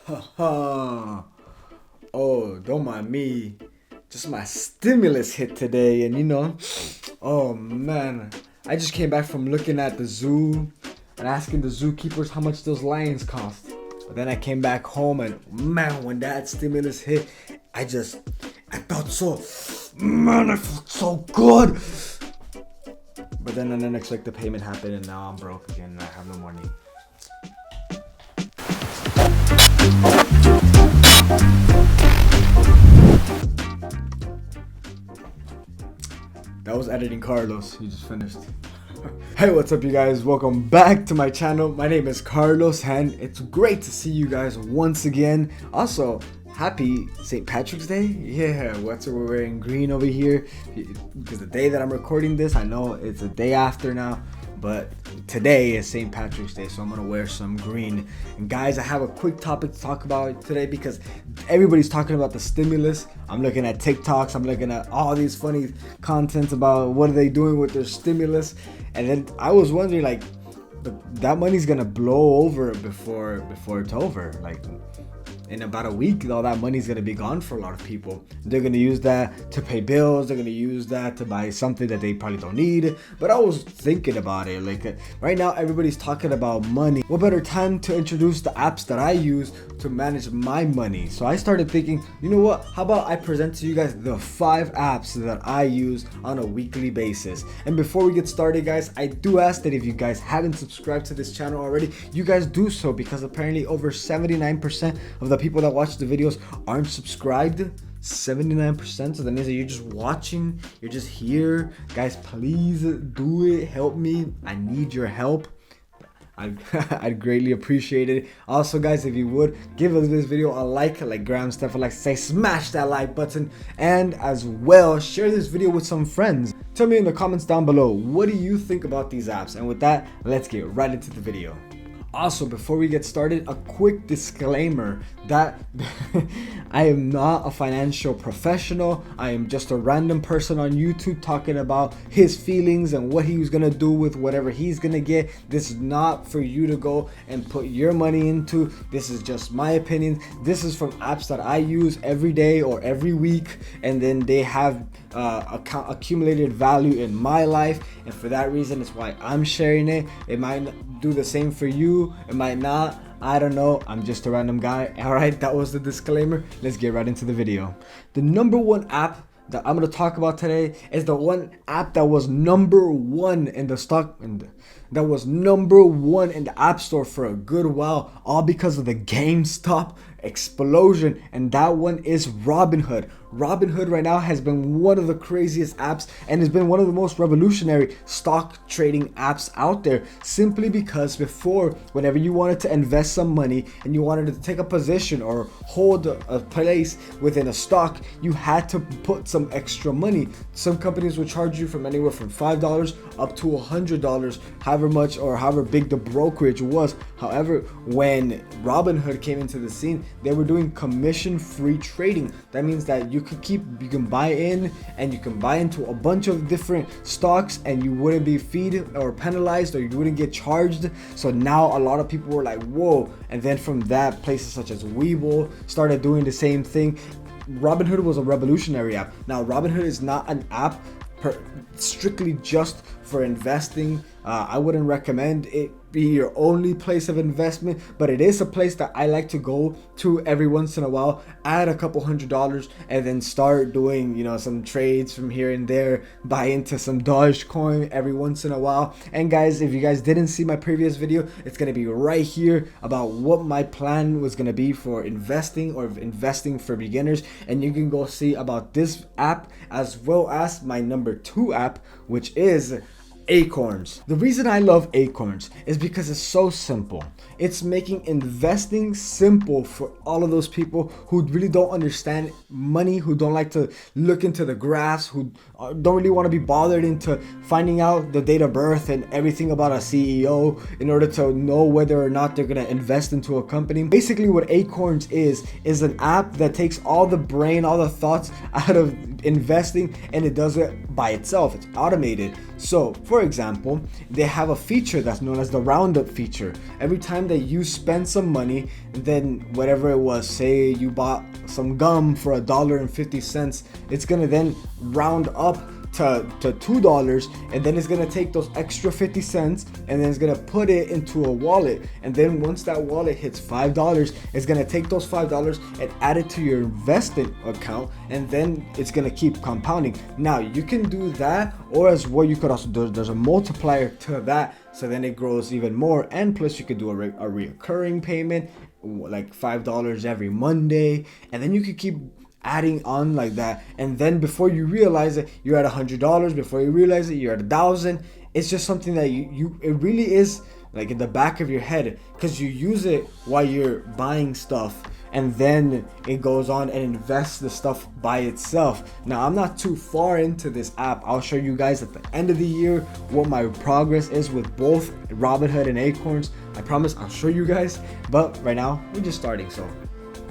Haha. Oh, don't mind me. Just my stimulus hit today, and oh man, I just came back from looking at the zoo and asking the zookeepers how much those lions cost. But then I came back home, and man, when that stimulus hit, I felt I felt so good. But then an unexpected payment happened, and now I'm broke again, and I have no money. That was editing Carlos. He just finished. Hey, what's up, you guys? Welcome back to my channel. My name is Carlos, and it's great to see you guys once again. Also, happy St. Patrick's Day. Yeah, we're wearing green over here because the day that I'm recording this, I know it's a day after now, but today is St. Patrick's Day, so I'm gonna wear some green. And guys, I have a quick topic to talk about today because everybody's talking about the stimulus. I'm looking at TikToks, I'm looking at all these funny contents about what are they doing with their stimulus, and then I was wondering, like, that money's gonna blow over before it's over. Like, in about a week, all that money's gonna be gone for a lot of people. They're gonna use that to pay bills. They're gonna use that to buy something that they probably don't need. But I was thinking about it. Like, right now, everybody's talking about money. What better time to introduce the apps that I use to manage my money? So I started thinking, you know what? How about I present to you guys the 5 apps that I use on a weekly basis? And before we get started, guys, I do ask that if you guys haven't subscribed to this channel already, you guys do so, because apparently over 79% of the people that watch the videos aren't subscribed. 79%. So that means that you're just watching, you're just here. Guys, please do it. Help me. I need your help. I'd greatly appreciate it. Also, guys, if you would give this video a like Graham Stephan likes to say, smash that like button, and as well share this video with some friends. Tell me in the comments down below, what do you think about these apps? And with that, let's get right into the video. Also, before we get started, a quick disclaimer that I am not a financial professional. I am just a random person on YouTube talking about his feelings and what he was gonna do with whatever he's gonna get. This is not for you to go and put your money into. This is just my opinion. This is from apps that I use every day or every week, and then they have accumulated value in my life, and for that reason, it's why I'm sharing it. It might do the same for you, it might not. I don't know. I'm just a random guy. All right, that was the disclaimer. Let's get right into the video. The number one app that I'm going to talk about today is the one app that was number one in the stock, and that was number one in the App Store for a good while, all because of the GameStop explosion, and that one is Robinhood. Robinhood right now has been one of the craziest apps, and has been one of the most revolutionary stock trading apps out there, simply because before, whenever you wanted to invest some money and you wanted to take a position or hold a place within a stock, you had to put some extra money. Some companies would charge you from anywhere from $5 up to $100, however much or however big the brokerage was. However, when Robinhood came into the scene, they were doing commission-free trading. That means that you can buy in, and you can buy into a bunch of different stocks, and you wouldn't be feed or penalized, or you wouldn't get charged. So now a lot of people were like, whoa. And then from that, places such as Webull started doing the same thing. Robinhood was a revolutionary app. Now, Robinhood is not an app strictly just for investing. I wouldn't recommend it be your only place of investment, but it is a place that I like to go to every once in a while, add a couple $100, and then start doing, some trades from here and there, buy into some Dogecoin every once in a while. And guys, if you guys didn't see my previous video, it's gonna be right here about what my plan was gonna be for investing, or investing for beginners, and you can go see about this app as well as my number 2 app, which is Acorns. The reason I love Acorns is because it's so simple. It's making investing simple for all of those people who really don't understand money, who don't like to look into the graphs, who don't really want to be bothered into finding out the date of birth and everything about a CEO in order to know whether or not they're going to invest into a company. Basically, what Acorns is an app that takes all the brain, all the thoughts out of investing, and it does it by itself. It's automated. So, for for example, they have a feature that's known as the roundup feature. Every time that you spend some money, then whatever it was, say you bought some gum for $1.50, it's gonna then round up to $2, and then it's gonna take those extra 50 cents and then it's gonna put it into a wallet, and then once that wallet hits $5, it's gonna take those $5 and add it to your invested account, and then it's gonna keep compounding. Now you can do that, or as well you could also do, there's a multiplier to that, so then it grows even more, and plus you could do a reoccurring payment like $5 every Monday, and then you could keep adding on like that, and then before you realize it, you're at $100. Before you realize it, you're at $1,000. It's just something that it really is like in the back of your head, because you use it while you're buying stuff, and then it goes on and invests the stuff by itself. Now I'm not too far into this app. I'll show you guys at the end of the year what my progress is with both Robinhood and Acorns. I promise I'll show you guys, but right now we're just starting. So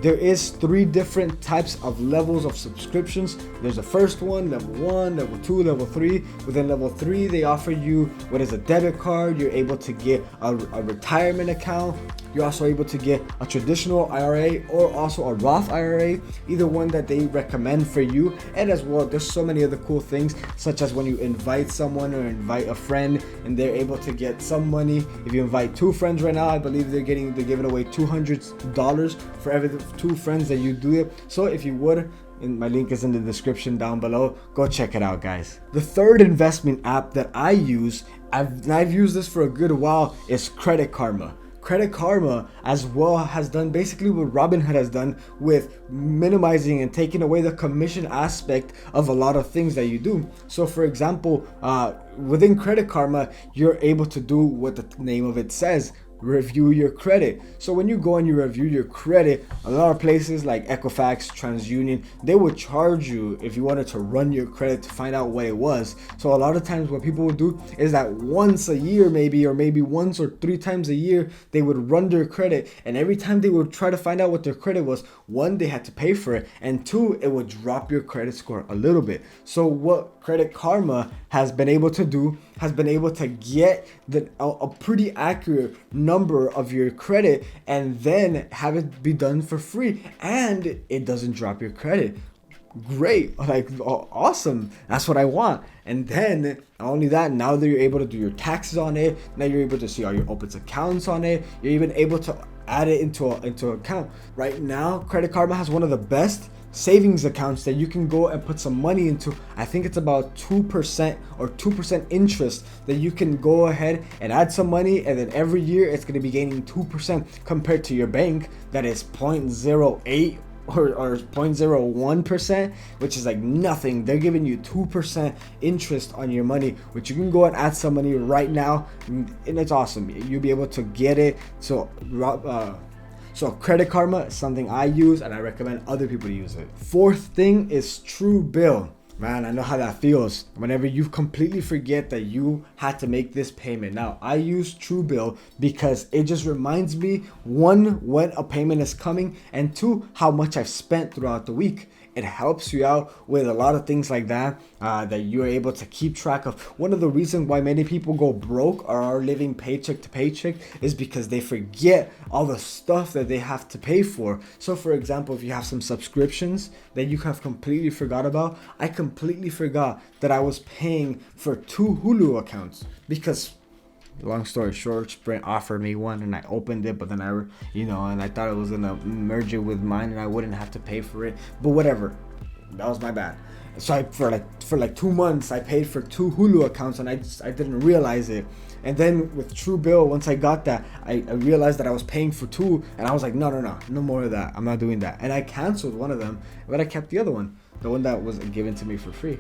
there is 3 different types of levels of subscriptions. There's the first one, level 1, level 2, level 3. Within level 3, they offer you what is a debit card. You're able to get a retirement account. You're also able to get a traditional IRA or also a Roth IRA, either one that they recommend for you. And as well, there's so many other cool things, such as when you invite someone or invite a friend, and they're able to get some money. If you invite 2 friends right now, I believe they're giving away $200 for every 2 friends that you do it. So if you would, and my link is in the description down below, go check it out, guys. The third investment app that I use, I've used this for a good while, is Credit Karma. Credit Karma as well has done basically what Robinhood has done with minimizing and taking away the commission aspect of a lot of things that you do. So for example, within Credit Karma, you're able to do what the name of it says, review your credit. So when you go and you review your credit, a lot of places like Equifax, TransUnion, they would charge you if you wanted to run your credit to find out what it was. So a lot of times what people would do is that once a year maybe, or maybe once or 3 times a year, they would run their credit, and every time they would try to find out what their credit was, 1, they had to pay for it, and 2, it would drop your credit score a little bit. So what Credit Karma has been able to do, has been able to get a pretty accurate number of your credit and then have it be done for free, and it doesn't drop your credit. Great, like awesome, that's what I want. And then not only that, now that you're able to do your taxes on it, now you're able to see all your open accounts on it, you're even able to add it into account. Right now, Credit Karma has one of the best savings accounts that you can go and put some money into. I think it's about 2% or 2% interest that you can go ahead and add some money, and then every year it's going to be gaining 2% compared to your bank that is 0.08 or 0.01%, which is like nothing. They're giving you 2% interest on your money, which you can go and add some money right now, and it's awesome. You'll be able to get it. So Credit Karma is something I use, and I recommend other people to use it. Fourth thing is Truebill. Man, I know how that feels whenever you completely forget that you had to make this payment. Now, I use Truebill because it just reminds me, 1, when a payment is coming, and 2, how much I've spent throughout the week. It helps you out with a lot of things like that, that you're able to keep track of. One of the reasons why many people go broke or are living paycheck to paycheck is because they forget all the stuff that they have to pay for. So for example, if you have some subscriptions that you have completely forgot about, I completely forgot that I was paying for 2 Hulu accounts, because long story short, Sprint offered me one and I opened it, but then and I thought it was gonna merge it with mine and I wouldn't have to pay for it, but whatever, that was my bad. So for like 2 months I paid for 2 Hulu accounts, and I didn't realize it. And then with Truebill, once I got that, I realized that I was paying for 2, and I was like, no more of that, I'm not doing that. And I canceled one of them, but I kept the other one, the one that was given to me for free.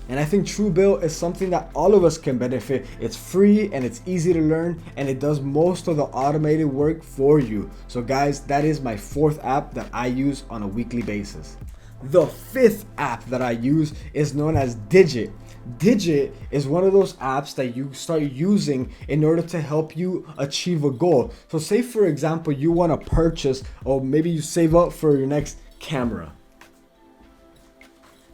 And I think Truebill is something that all of us can benefit. It's free and it's easy to learn, and it does most of the automated work for you. So guys, that is my 4th app that I use on a weekly basis. The 5th app that I use is known as Digit. Digit is one of those apps that you start using in order to help you achieve a goal. So say for example, you want to purchase, or maybe you save up for your next camera.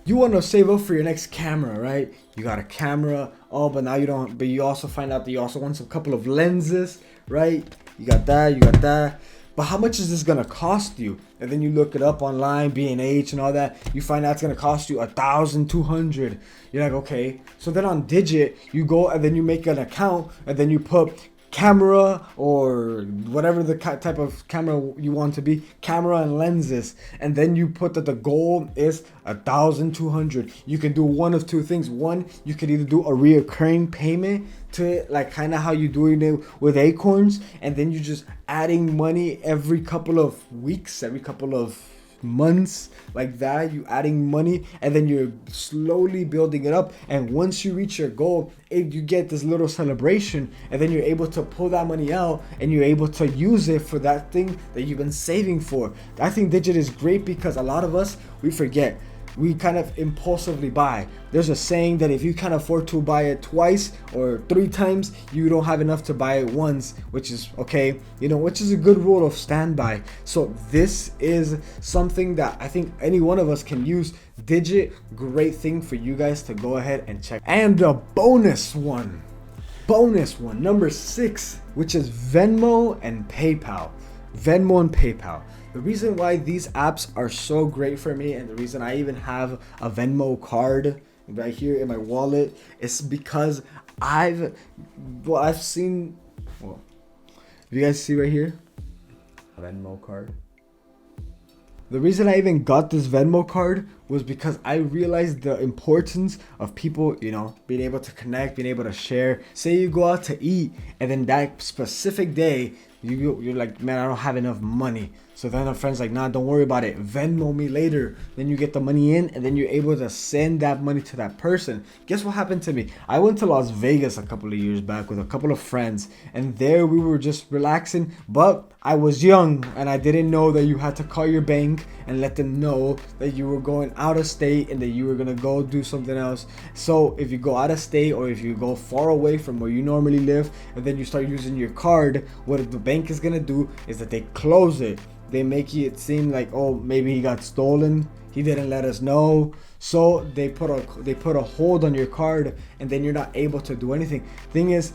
you want to save up for your next camera, right? You got a camera, oh, but now you don't, but you also find out that you also want a couple of lenses, right? You got that. But how much is this gonna cost you? And then you look it up online, B&H and all that. You find out it's gonna cost you $1,200. You're like, okay. So then on Digit, you go and then you make an account and then you put camera or whatever the type of camera you want to be, camera and lenses, and then you put that the goal is $1,200. You can do one of two things. One, you could either do a reoccurring payment to it, like kind of how you doing it with Acorns, and then you just adding money every couple of weeks, every couple of months, like that. You adding money and then you're slowly building it up, and once you reach your goal, you get this little celebration, and then you're able to pull that money out and you're able to use it for that thing that you've been saving for. I think Digit is great because a lot of us, we forget. We kind of impulsively buy. There's a saying that if you can't afford to buy it twice or 3 times, you don't have enough to buy it once, which is okay, which is a good rule of standby. So this is something that I think any one of us can use. Digit, great thing for you guys to go ahead and check. And the bonus one, number 6, which is Venmo and PayPal. The reason why these apps are so great for me, and the reason I even have a Venmo card right here in my wallet, is because I've seen, you guys see right here, a Venmo card. The reason I even got this Venmo card was because I realized the importance of people, being able to connect, being able to share. Say you go out to eat, and then that specific day, you're like, man, I don't have enough money. So then a friend's like, nah, don't worry about it. Venmo me later. Then you get the money in, and then you're able to send that money to that person. Guess what happened to me? I went to Las Vegas a couple of years back with a couple of friends, and there we were just relaxing. But I was young, and I didn't know that you had to call your bank and let them know that you were going out of state and that you were gonna go do something else. So if you go out of state or if you go far away from where you normally live, and then you start using your card, what the bank is gonna do is that they close it. They make it seem like, oh, maybe he got stolen. He didn't let us know. So they put a hold on your card, and then you're not able to do anything. Thing is,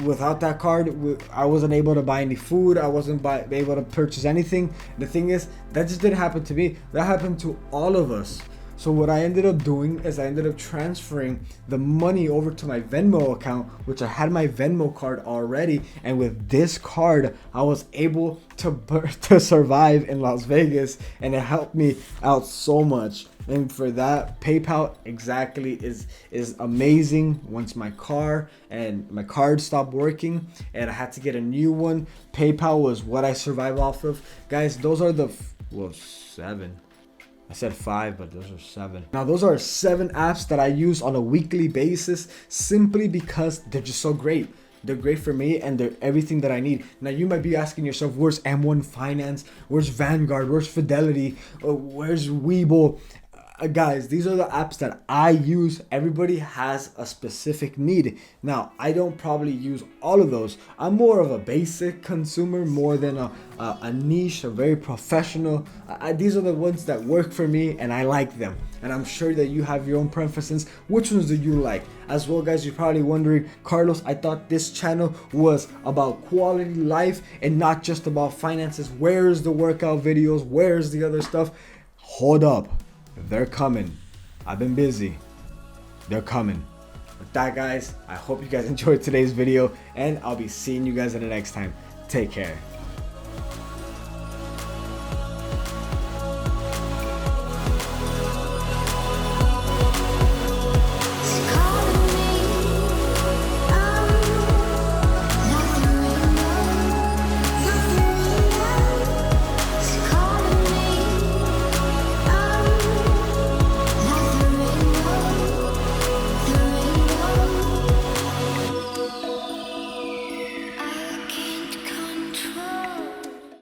without that card, I wasn't able to buy any food. I wasn't able to purchase anything. The thing is, that just didn't happen to me. That happened to all of us. So what I ended up doing is I ended up transferring the money over to my Venmo account, which I had my Venmo card already. And with this card, I was able to survive in Las Vegas, and it helped me out so much. And for that, PayPal exactly is amazing. Once my card stopped working and I had to get a new one, PayPal was what I survived off of. Guys, those are the 7. I said 5, but those are 7. Now, those are 7 apps that I use on a weekly basis simply because they're just so great. They're great for me, and they're everything that I need. Now, you might be asking yourself, where's M1 Finance? Where's Vanguard? Where's Fidelity? Where's Webull? Guys, these are the apps that I use. Everybody has a specific need. Now, I don't probably use all of those. I'm more of a basic consumer more than a niche, a very professional. These are the ones that work for me, and I like them. And I'm sure that you have your own preferences. Which ones do you like? As well, guys, you're probably wondering, Carlos, I thought this channel was about quality life and not just about finances. Where's the workout videos? Where's the other stuff? Hold up. They're coming. I've been busy. They're coming. With that, guys, I hope you guys enjoyed today's video, and I'll be seeing you guys in the next time. Take care.